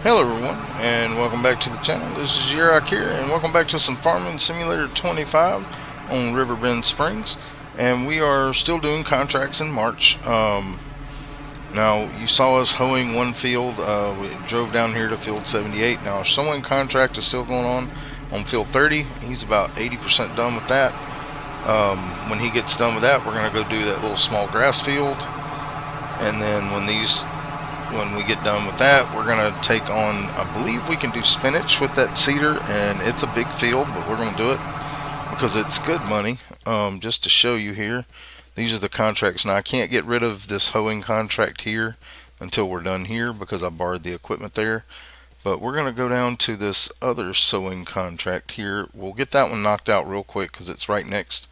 Hello everyone, and welcome back to the channel. This is Yurok here, and welcome back to some Farming Simulator 25 on Riverbend Springs. And we are still doing contracts in March. Now, you saw us hoeing one field. We drove down here to field 78. Now, our sowing contract is still going on field 30. He's about 80% done with that. When he gets done with that, we're going to go do that little small grass field. And then when we get done with that, we're going to take on, I believe we can do spinach with that cedar, and it's a big field, but we're going to do it because it's good money. Just to show you here, these are the contracts. Now, I can't get rid of this hoeing contract here until we're done here because I borrowed the equipment there. But we're going to go down to this other sowing contract here. We'll get that one knocked out real quick because it's right next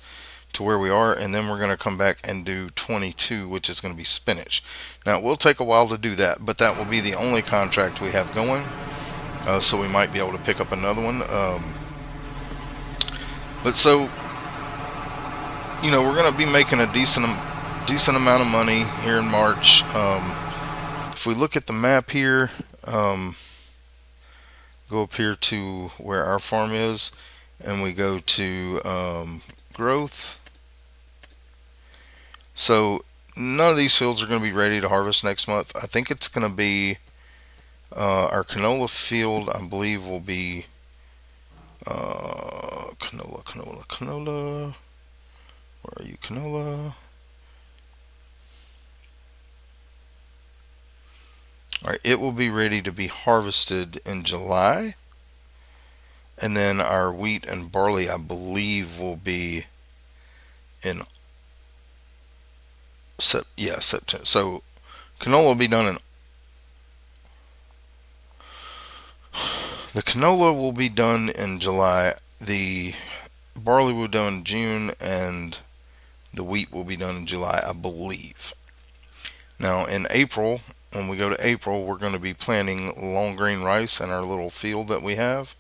to where we are, and then we're going to come back and do 22, which is going to be spinach. Now, it will take a while to do that, but that will be the only contract we have going, so we might be able to pick up another one. But so, we're going to be making a decent amount of money here in March. If we look at the map here, go up here to where our farm is, and we go to growth. So none of these fields are going to be ready to harvest next month. I think it's going to be our canola field, I believe, will be canola. Where are you, canola? Alright, it will be ready to be harvested in July. And then our wheat and barley, I believe, will be in September. So canola will be done the canola will be done in July. The barley will be done in June, and the wheat will be done in July, I believe. Now in April, when we go to April, we're going to be planting long grain rice in our little field that we have.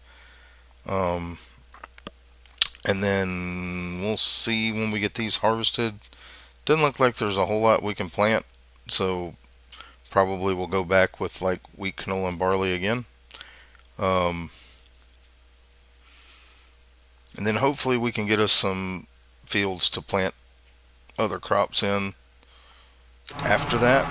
And then we'll see when we get these harvested. Doesn't look like there's a whole lot we can plant, so probably we'll go back with like wheat, canola, and barley again. And then hopefully we can get us some fields to plant other crops in after that.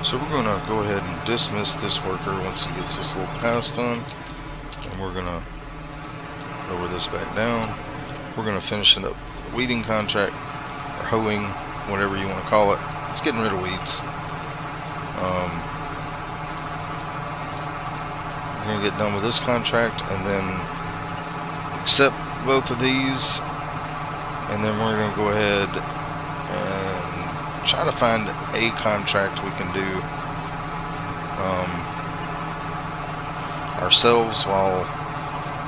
So we're going to go ahead and dismiss this worker once he gets this little pass done. And we're going to lower this back down. We're going to finish it up with a weeding contract, or hoeing, whatever you want to call it. It's getting rid of weeds. We're going to get done with this contract and then accept both of these. And then we're going to go ahead and try to find a contract we can do ourselves while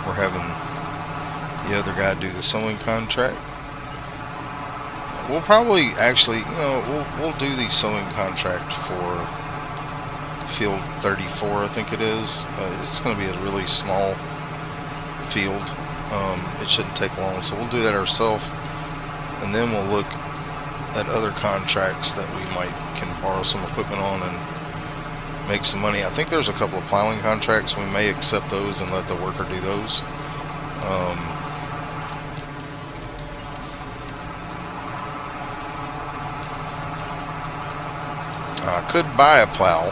we're having the other guy do the sowing contract. We'll probably actually, we'll do the sowing contract for field 34, I think it is. It's going to be a really small field. It shouldn't take long, so we'll do that ourselves, and then we'll look at other contracts that we can borrow some equipment on and make some money. I think there's a couple of plowing contracts. We may accept those and let the worker do those. I could buy a plow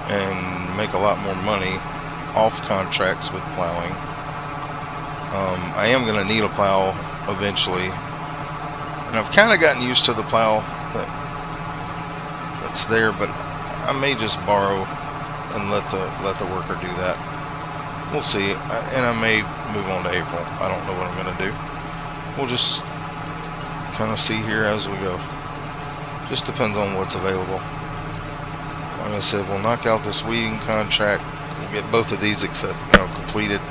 and make a lot more money off contracts with plowing. I am going to need a plow eventually, and I've kind of gotten used to the plow that's there, but I may just borrow and let the worker do that. we'll see. And I may move on to April. I don't know what I'm going to do. We'll just kind of see here as we go. Just depends on what's available. Like I said, we'll knock out this weeding contract. We'll get both of these completed.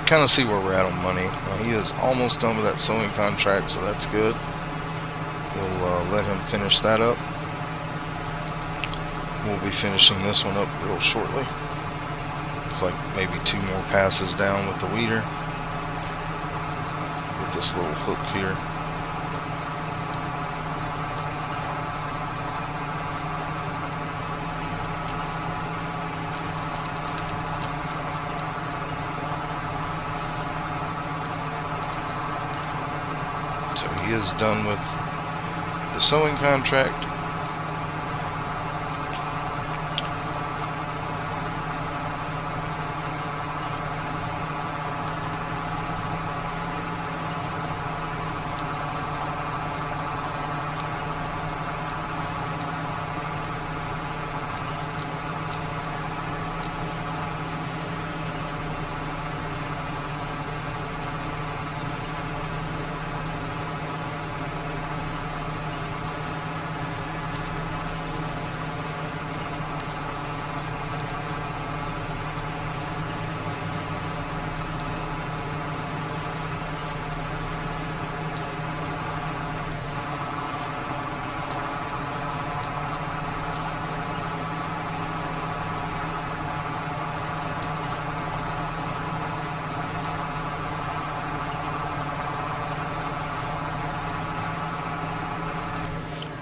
Kind of see where we're at on money. He is almost done with that sewing contract, so that's good. We'll let him finish that up. We'll be finishing this one up real shortly. It's like maybe 2 more passes down with the weeder. With this little hook here. So he is done with the sewing contract.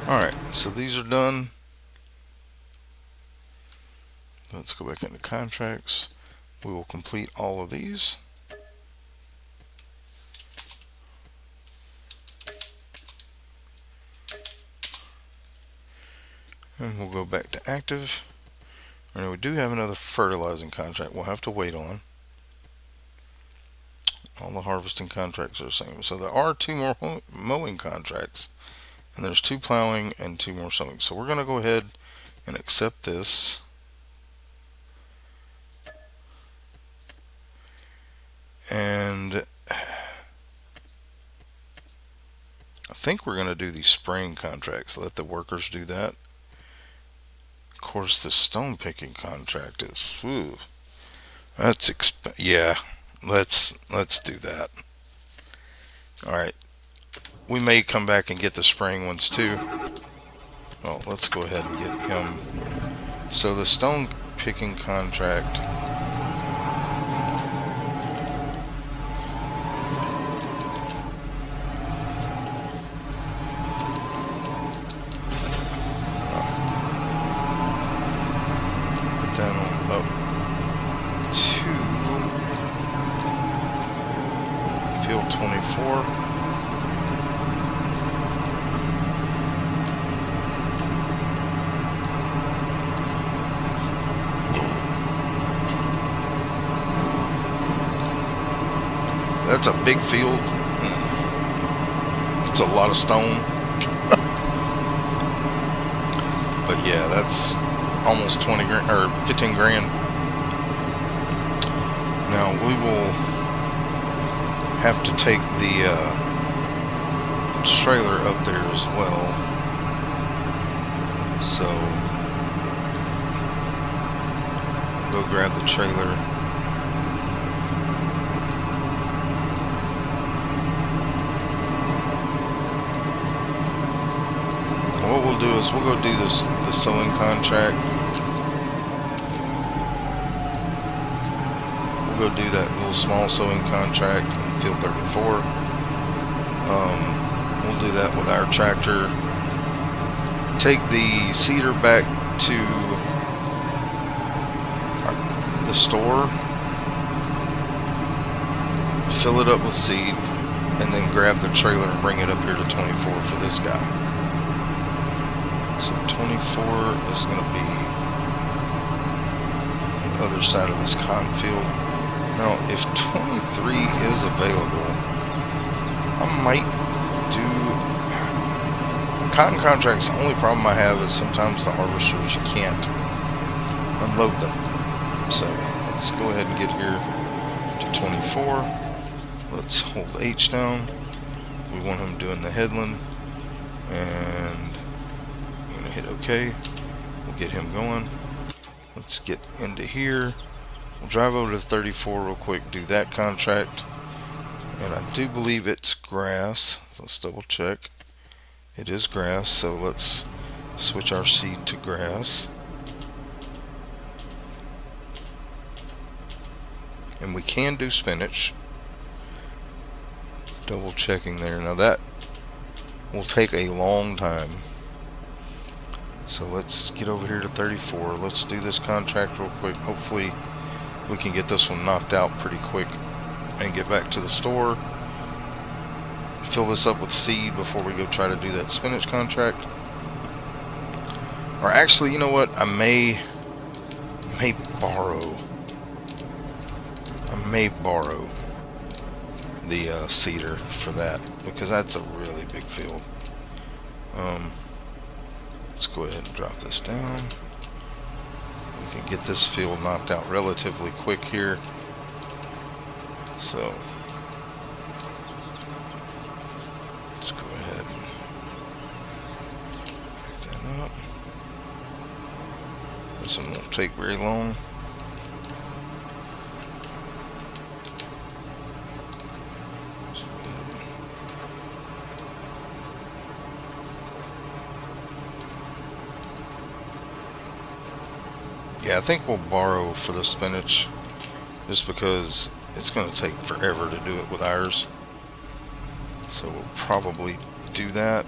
Alright, so these are done. Let's go back into contracts. We will complete all of these. And we'll go back to active. And we do have another fertilizing contract we'll have to wait on. All the harvesting contracts are the same. So there are 2 more mowing contracts. And there's 2 plowing and 2 more sowing. So we're going to go ahead and accept this. And I think we're going to do these spraying contracts. Let the workers do that. Of course, the stone picking contract is, whew, that's yeah. Let's do that. All right. We may come back and get the spraying ones too. Well, let's go ahead and get him. So the stone picking contract. Put that on up to field 24. That's a big field. It's a lot of stone. But yeah, that's almost 20 grand or 15 grand. Now we will have to take the trailer up there as well. So go grab the trailer. What we'll do is we'll go do the sewing contract. We'll go do that little small sewing contract in field 34. We'll do that with our tractor. Take the seeder back to the store. Fill it up with seed, and then grab the trailer and bring it up here to 24 for this guy. So 24 is going to be on the other side of this cotton field. Now, if 23 is available, I might do cotton contracts. The only problem I have is sometimes the harvesters, you can't unload them. So let's go ahead and get here to 24. Let's hold H down. We want him doing the headland, and I'm going to hit OK. We'll get him going. Let's get into here. We'll drive over to 34 real quick, do that contract. And I do believe it's grass. Let's double check. It is grass, so let's switch our seed to grass. And we can do spinach. Double checking there. Now that will take a long time. So let's get over here to 34. Let's do this contract real quick. Hopefully we can get this one knocked out pretty quick and get back to the store. Fill this up with seed before we go try to do that spinach contract. Or actually, you know what? I may borrow the seeder for that, because that's a really big field. Let's go ahead and drop this down. We can get this field knocked out relatively quick here. So let's go ahead and pick that up. This one won't take very long. Yeah, I think we'll borrow for the spinach, just because it's going to take forever to do it with ours. So we'll probably do that.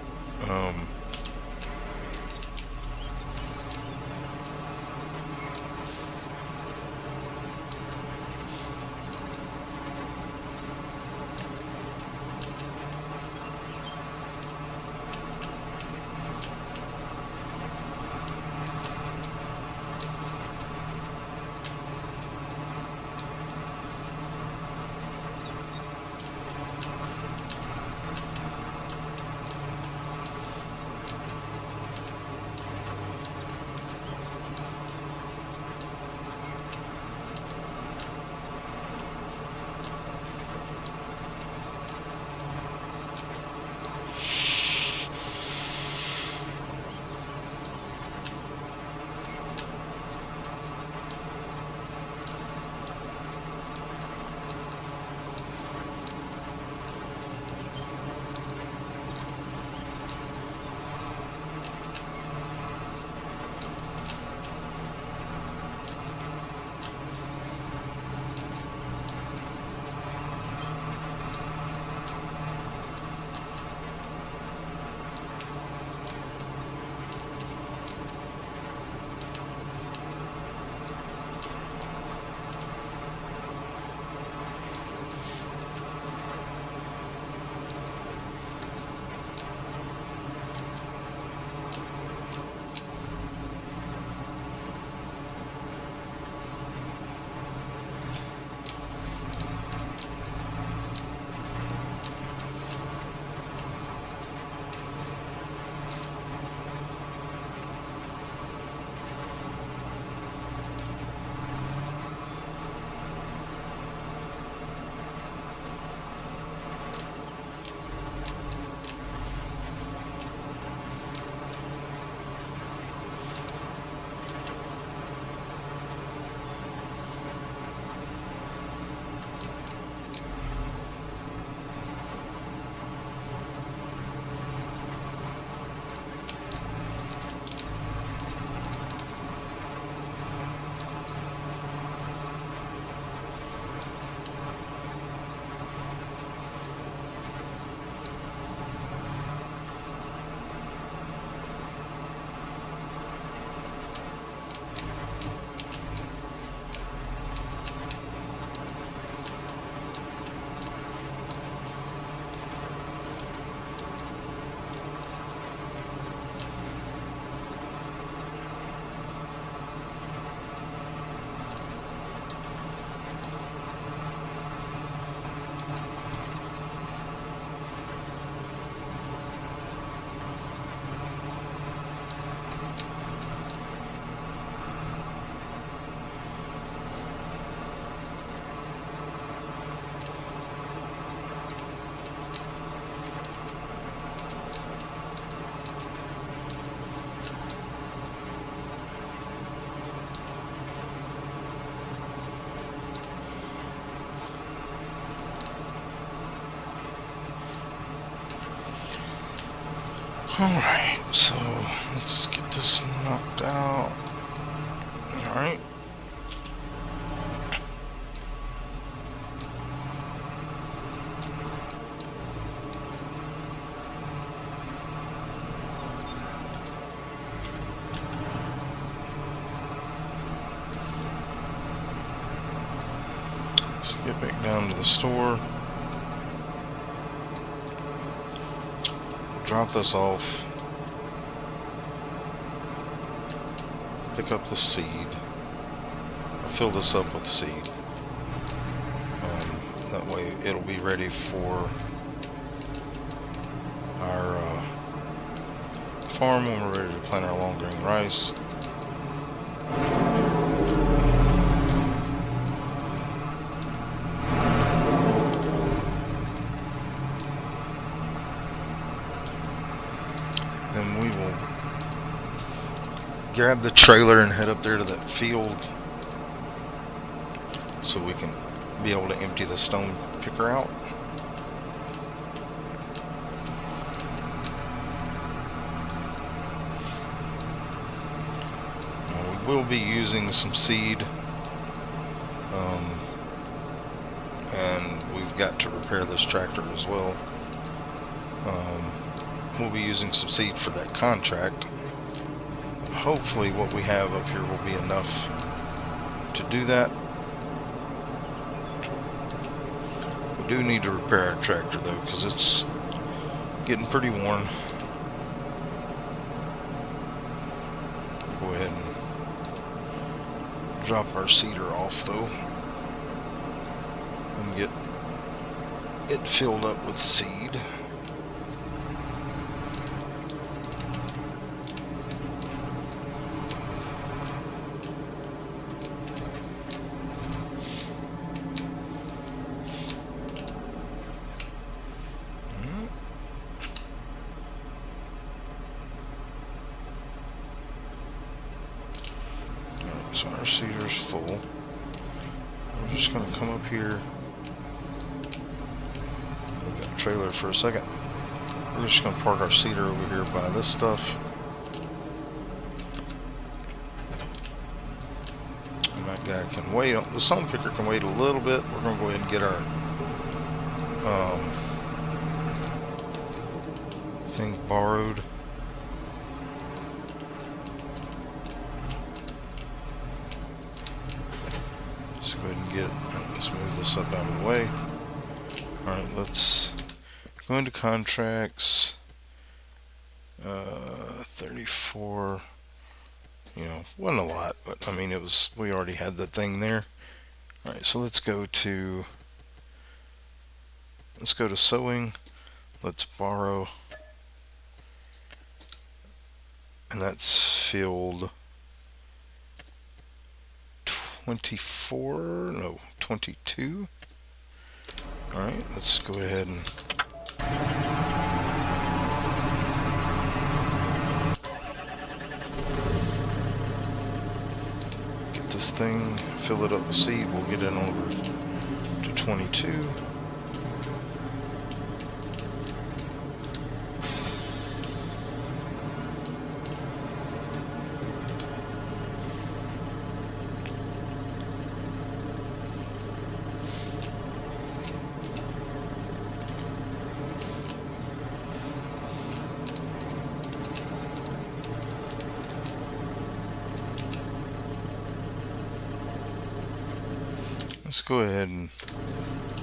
Alright, so let's get this knocked out. Alright. So get back down to the store. Drop this off. Pick up the seed. I'll fill this up with seed. That way it'll be ready for our farm when we're ready to plant our long grain rice. Then we will grab the trailer and head up there to that field so we can be able to empty the stone picker out. We will be using some seed, and we've got to repair this tractor as well. We'll be using some seed for that contract. Hopefully what we have up here will be enough to do that. We do need to repair our tractor though, because it's getting pretty worn. Go ahead and drop our seeder off though and get it filled up with seed. So our seeder's full. I'm just going to come up here. We've got a trailer for a second. We're just going to park our seeder over here by this stuff. And that guy can wait. The stone picker can wait a little bit. We're going to go ahead and get our thing borrowed. Let's go ahead and let's move this up out of the way. Alright, let's go into contracts. 34. Wasn't a lot, but I mean, we already had the thing there. Alright, so let's go to sewing. Let's borrow. And that's field 22. Alright, let's go ahead and get this thing, fill it up with seed. We'll get it over to 22. Let's go ahead and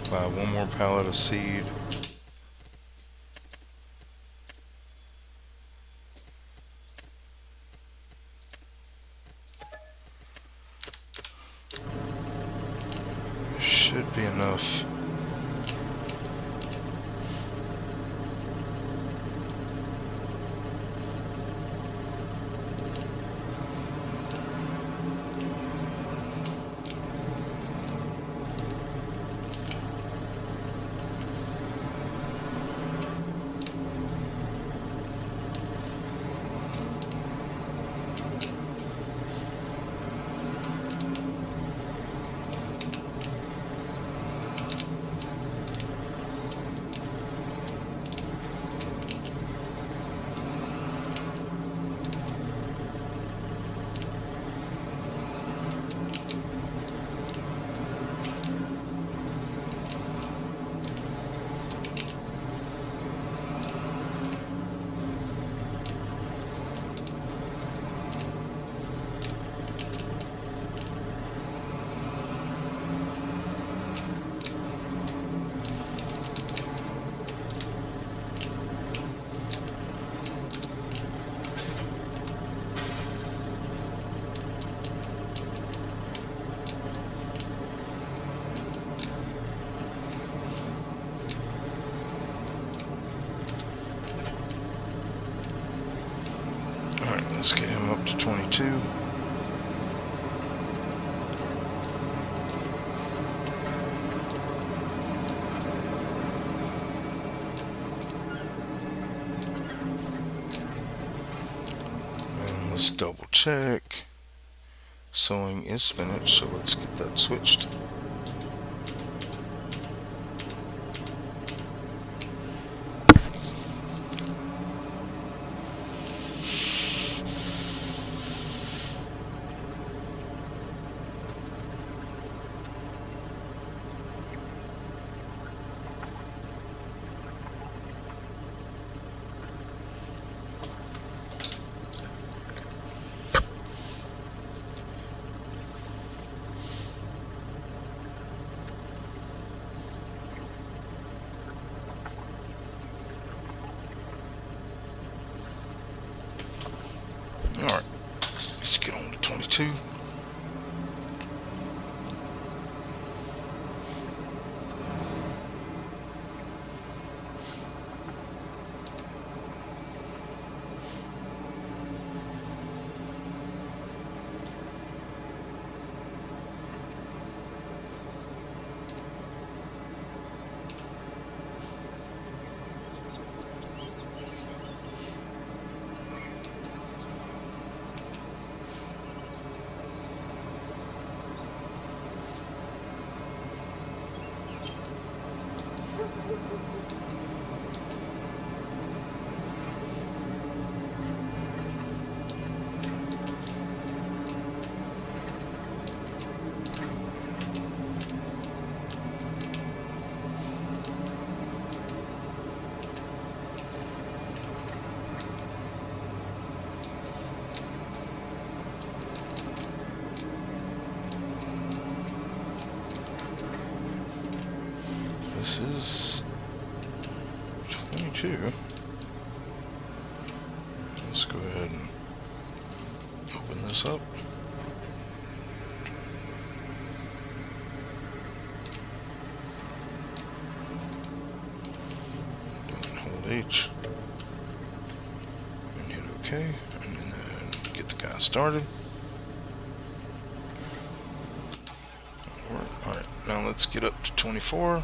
buy one more pallet of seed. Should be enough. Let's get him up to 22. Let's double check. Sowing is spinach, so let's get that switched. Alright, let's get on to 22. This is 22. Let's go ahead and open this up. Hold H and hit OK, and then get the guy started. Alright, now let's get up to 24.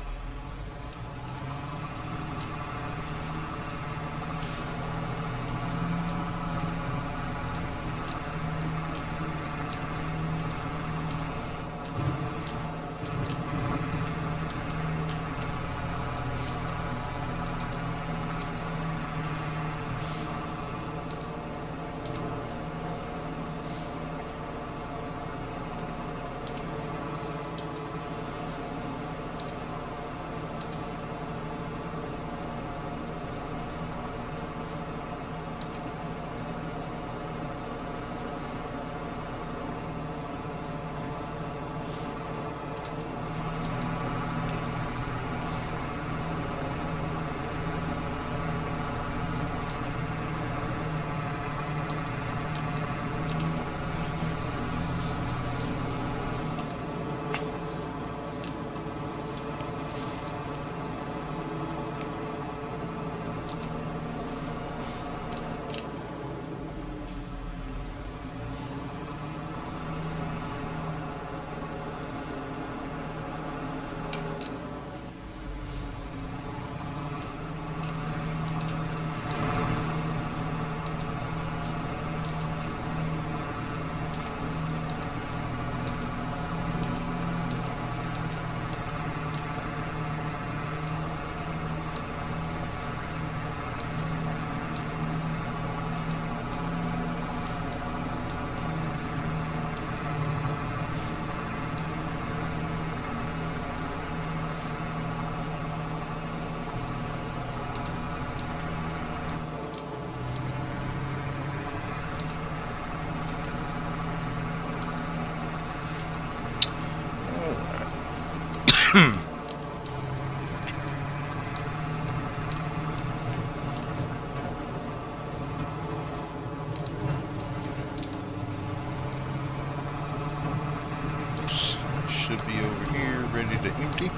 Should be over here ready to empty.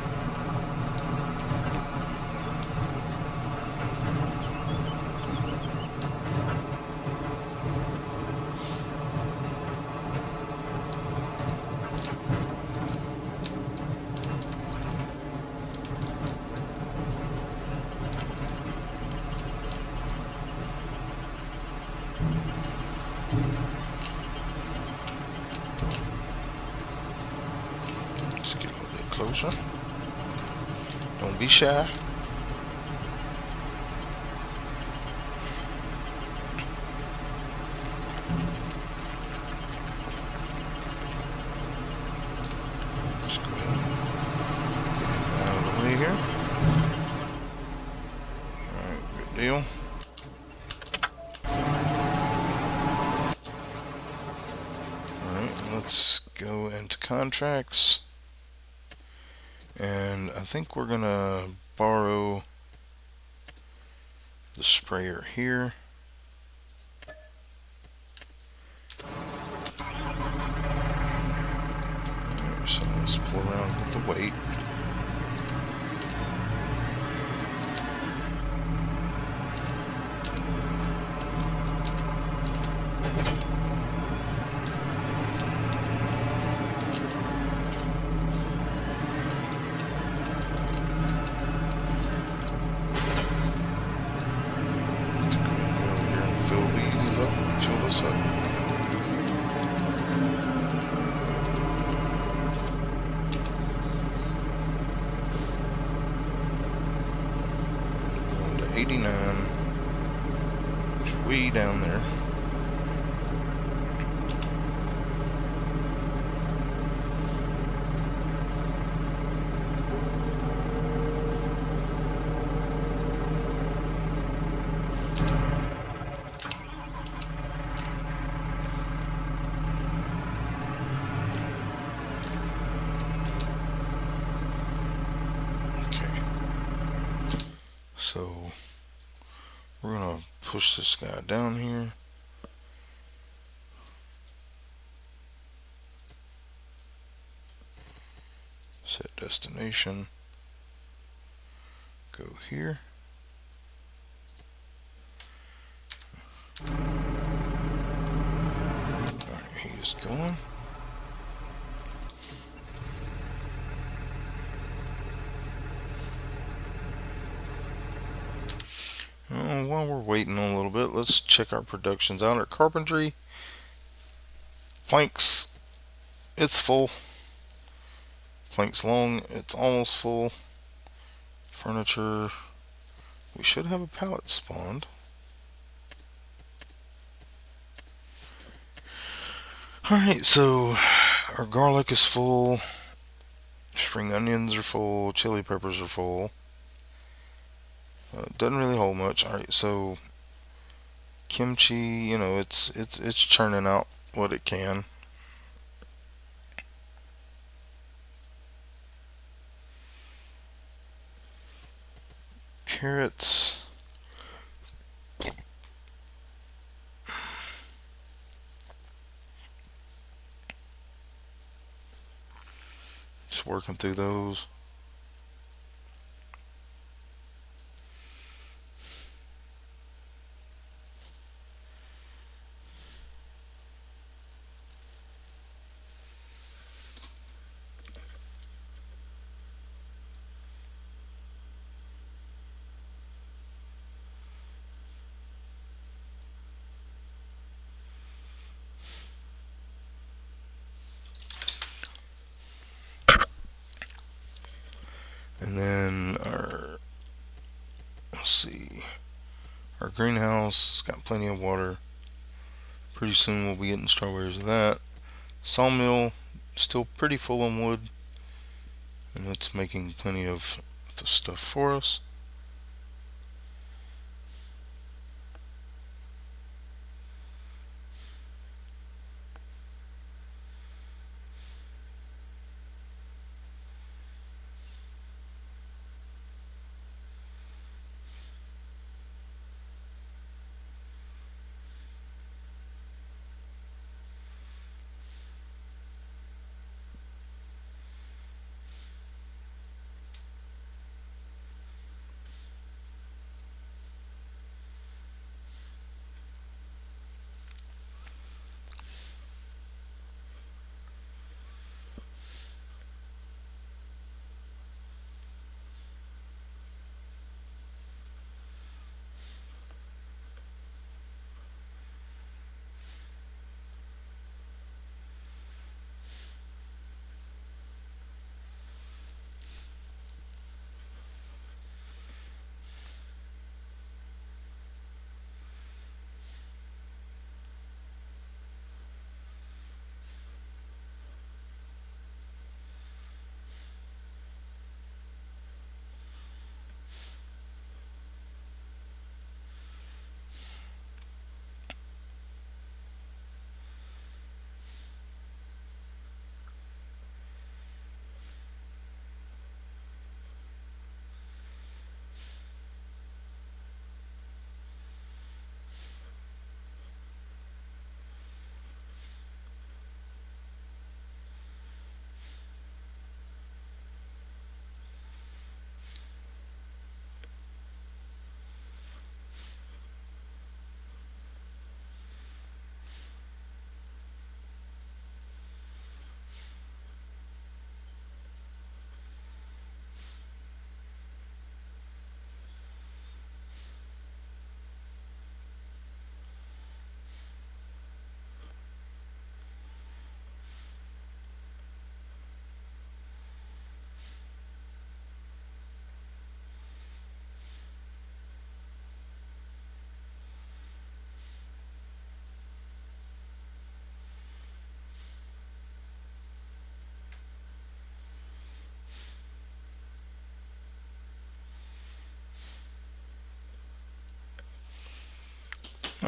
closer. Don't be shy. Let's go ahead and get him out of the way here. Alright, good deal. Alright, let's go into contracts. And I think we're gonna borrow the sprayer here. Alright, so let's pull around with the weight. Fill this up. Going to 89. It's way down there. So we're gonna push this guy down here. Set destination. Go here. Alright, he's going. While we're waiting on a little bit, let's check our productions out. Our carpentry, planks, it's full. Planks long, it's almost full. Furniture, we should have a pallet spawned. Alright, so our garlic is full. Spring onions are full. Chili peppers are full. Doesn't really hold much. Alright, so kimchi, you know, it's churning out what it can. Carrots. Just working through those. And then let's see, our greenhouse has got plenty of water. Pretty soon we'll be getting strawberries of that. Sawmill, still pretty full on wood, and it's making plenty of the stuff for us.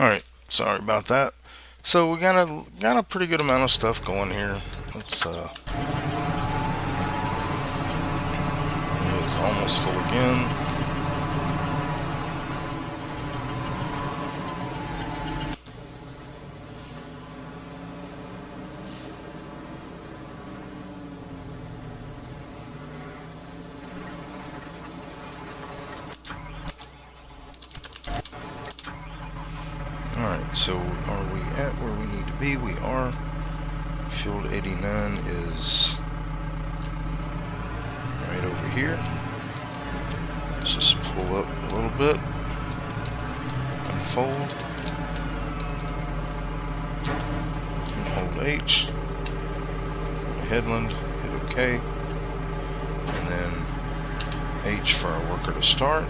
Alright, sorry about that. So we got a pretty good amount of stuff going here. Let's it is almost full again. Alright, so are we at where we need to be? We are. Field 89 is right over here. Let's just pull up a little bit. Unfold. And hold H. Headland. Hit OK. And then H for our worker to start.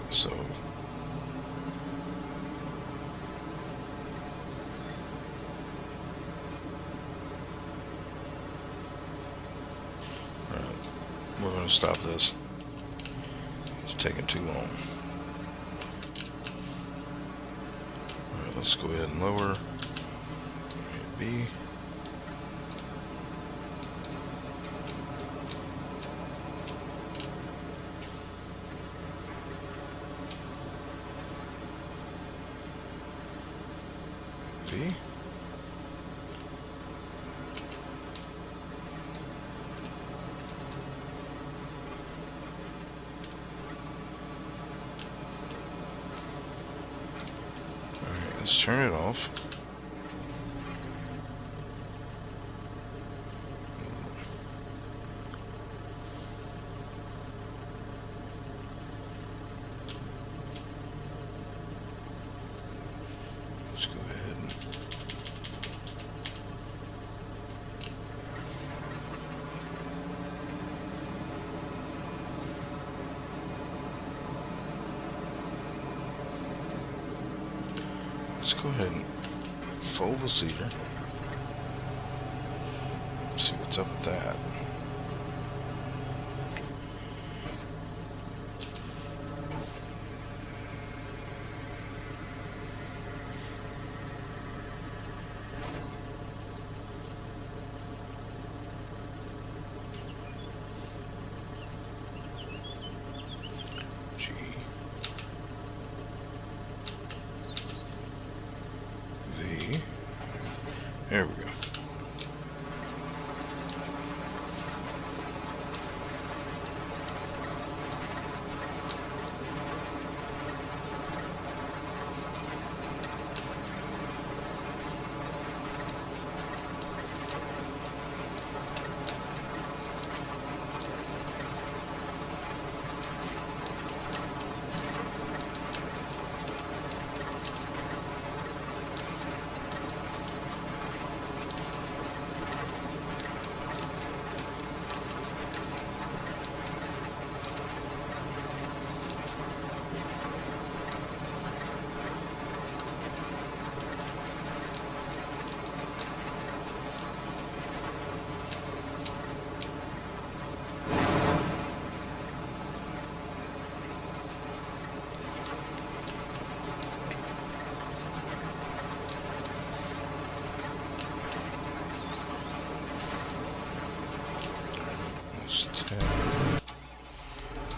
So we're going to stop this. It's taking too long. Alright, let's go ahead and lower. Hit B. V. Alright, let's turn it off. Let's go ahead and go ahead and fold the cedar. See what's up with that. G. V. There we go.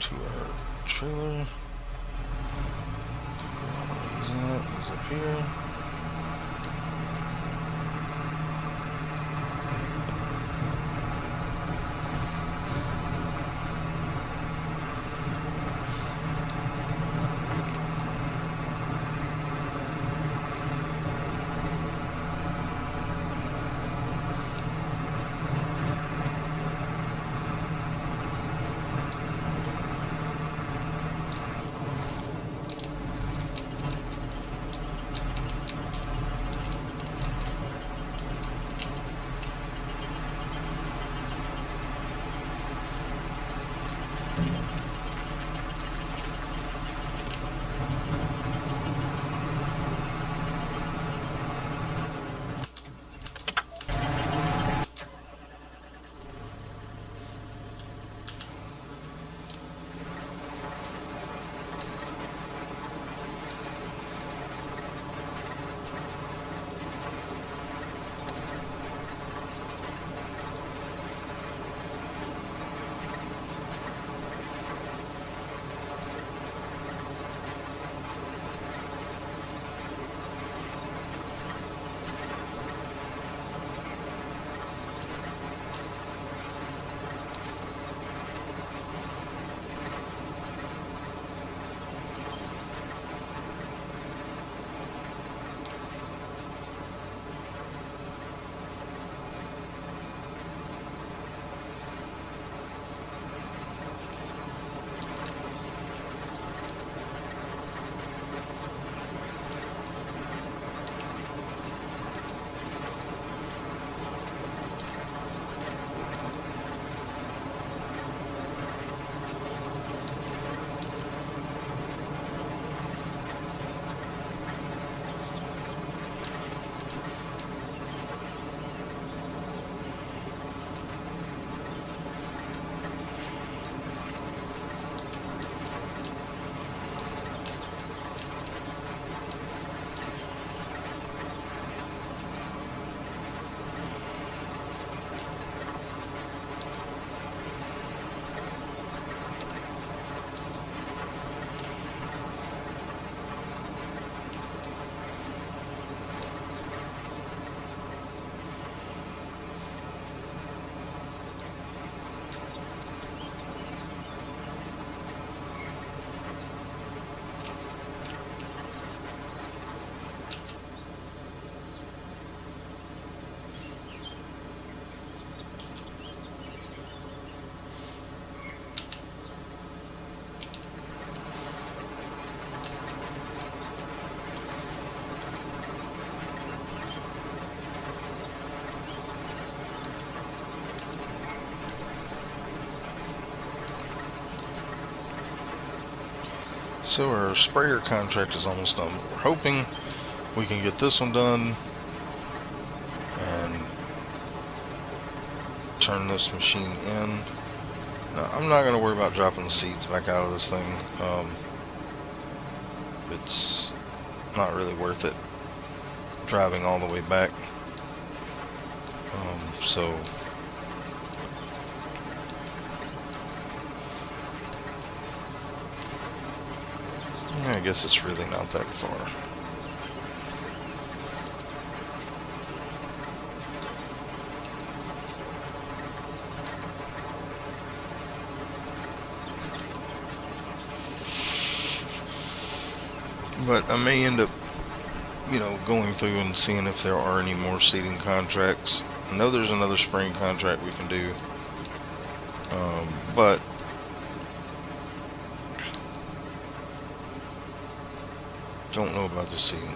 To our trailer. Is up here. So our sprayer contract is almost done. We're hoping we can get this one done and turn this machine in. Now, I'm not going to worry about dropping the seeds back out of this thing. It's not really worth it driving all the way back. So I guess it's really not that far. But I may end up, going through and seeing if there are any more seeding contracts. I know there's another spring contract we can do, but don't know about the seeding.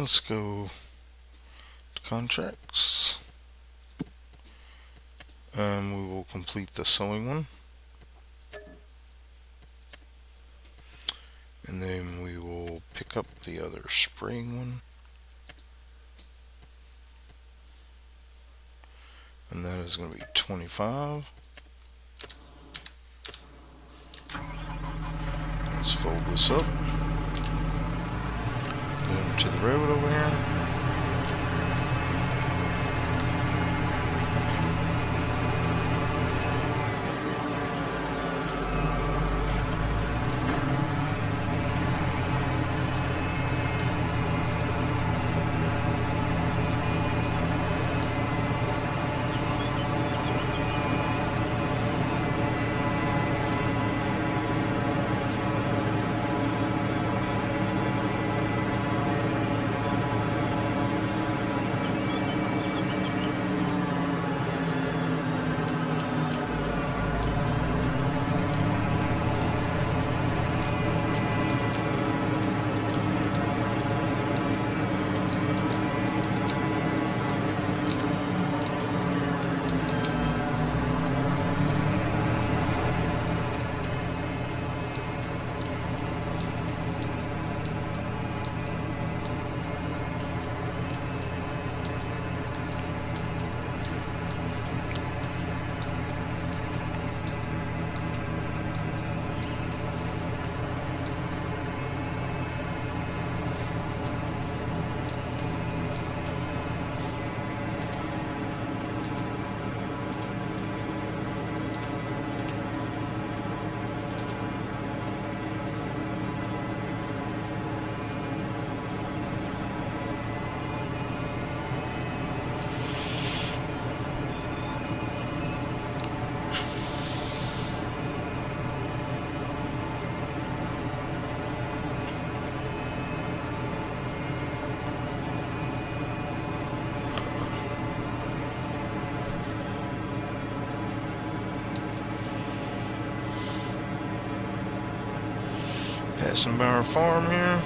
let's go to contracts, and we will complete the sewing one, and then we will pick up the other spraying one, and that is going to be 25. Let's fold this up, go into the road over here. Passing by our farm here.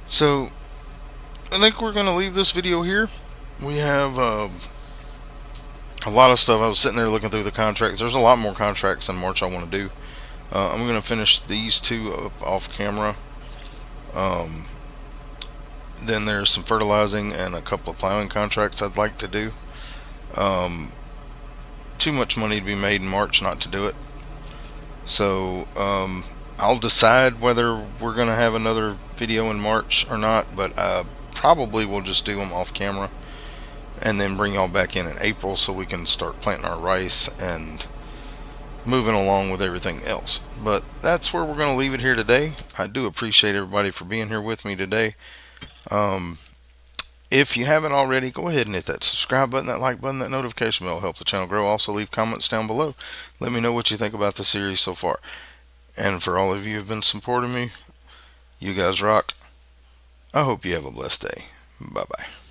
So I think we're going to leave this video here. We have a lot of stuff. I was sitting there looking through the contracts. There's a lot more contracts in March I want to do. I'm going to finish these two up off camera. Um, then there's some fertilizing and a couple of plowing contracts I'd like to do. Um, Too much money to be made in March not to do it. So I'll decide whether we're going to have another video in March or not, but probably we'll just do them off camera and then bring y'all back in April so we can start planting our rice and moving along with everything else. But that's where we're going to leave it here today. I do appreciate everybody for being here with me today. Um, if you haven't already, go ahead and hit that subscribe button, that like button, that notification bell. Help the channel grow. Also leave comments down below. Let me know what you think about the series so far. And for all of you who have been supporting me, you guys rock. I hope you have a blessed day. Bye bye.